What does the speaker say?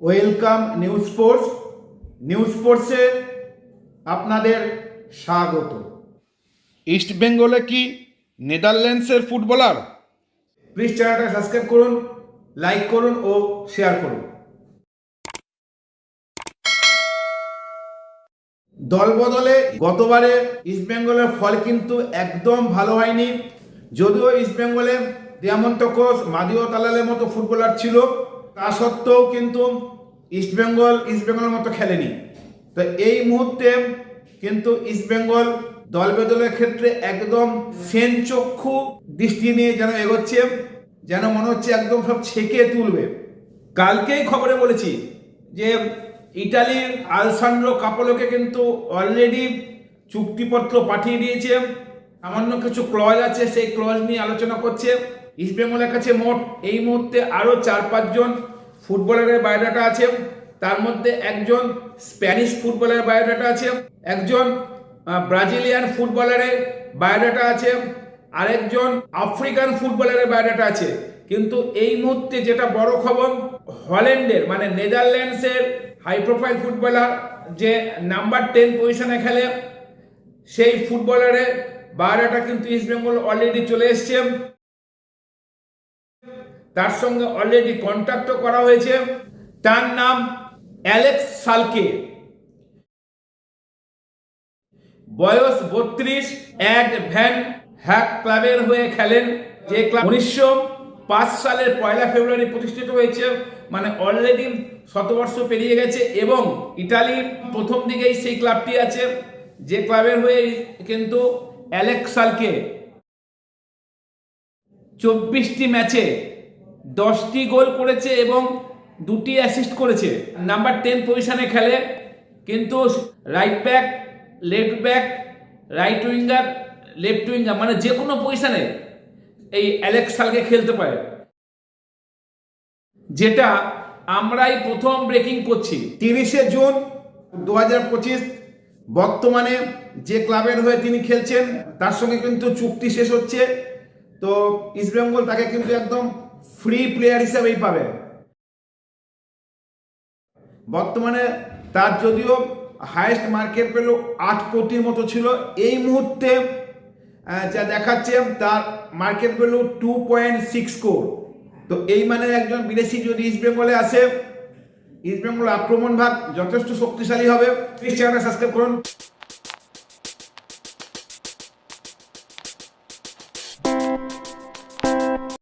Welcome news স্পোর্টসে আপনাদের স্বাগত। East বেঙ্গলে কি নেদারল্যান্ডসের ফুটবলার? প্লিজ চ্যানেলটা সাবস্ক্রাইব করুন, লাইক করুন ও শেয়ার করুন। দল বদলে গতবারে ইস্টবেঙ্গলের ফল কিন্তু একদম ভালো হয়নি। যদিও ইস্টবেঙ্গলে দিয়ামন্ত ঘোষ, মাদিও তালালের মতো ফুটবলার ছিল, তা সত্ত্বেও কিন্তু ইস্টবেঙ্গলের মতো খেলেনি। তো এই মুহূর্তে কিন্তু ইস্টবেঙ্গল দল বদলের ক্ষেত্রে একদম সেনচক্ষু দৃষ্টি নিয়ে যেন এগোচ্ছে, যেন মনে হচ্ছে একদম সব ছেঁকে তুলবে। কালকেই খবরে বলেছি যে ইটালির আলসান্ড্রো কাপোলোকে কিন্তু অলরেডি চুক্তিপত্র পাঠিয়ে দিয়েছে। সামান্য কিছু ক্লজ আছে, সেই ক্লজ নিয়ে আলোচনা করছে। ইস্টবেঙ্গলের কাছে মোট এই মুহূর্তে আরও 4-5 জন ফুটবলারের বায়োডাটা আছে। তার মধ্যে একজন স্প্যানিশ ফুটবলারের বায়োডাটা আছে, একজন ব্রাজিলিয়ান ফুটবলারের বায়োডাটা আছে, আরেকজন আফ্রিকান ফুটবলারের বায়োডাটা আছে। কিন্তু এই মুহূর্তে যেটা বড় খবর, হল্যান্ডের মানে নেদারল্যান্ডসের হাই প্রোফাইল ফুটবলার যে নাম্বার 10 পজিশনে খেলে, সেই ফুটবলারের বায়োডাটা কিন্তু ইস্টবেঙ্গল অলরেডি চলে এসছে। তার সঙ্গে অলরেডি কন্ট্যাক্টও করা হয়েছে। তার নাম অ্যালেক্স সালকে, বয়স 32, অ্যাড ভ্যান হ্যাক ক্লাবের হয়ে খেলেন, যে ক্লাব 1905 সালের 1 ফেব্রুয়ারি প্রতিষ্ঠিত হয়েছে, মানে অলরেডি 100 বর্ষ পেরিয়ে গেছে। এবং ইটালির প্রথম দিকেই সেই ক্লাবটি আছে, যে ক্লাবের হয়ে কিন্তু অ্যালেক্স সালকে 24টি ম্যাচে 10টি গোল করেছে এবং 2টি অ্যাসিস্ট করেছে। নাম্বার 10 পজিশনে খেলে, কিন্তু right back, left back, right winger, left winger, মানে যে কোনো পজিশনে এই অ্যালেক্স সালকে খেলতে পারে, যেটা আমরাই প্রথম ব্রেকিং করছি। 30শে জুন 2025 বর্তমানে যে ক্লাবের হয়ে তিনি খেলছেন তার সঙ্গে কিন্তু চুক্তি শেষ হচ্ছে। তো ইস্টবেঙ্গল তাকে কিন্তু একদম ফ্রি প্লেয়ার হিসেবেই পাবে। বর্তমানে তার যদিও হাইয়েস্ট মার্কেট ভ্যালু 8 কোটির মতো ছিল, এই মুহূর্তে যা দেখাচ্ছে তার মার্কেট ভ্যালু 2.6 কোটি। তো এই মানে একজন বিদেশি যদি ইস্টবেঙ্গলে আসে, ইস্টবেঙ্গল আক্রমণ ভাগ যথেষ্ট শক্তিশালী হবে। প্লিজ চ্যানেলটা সাবস্ক্রাইব করুন।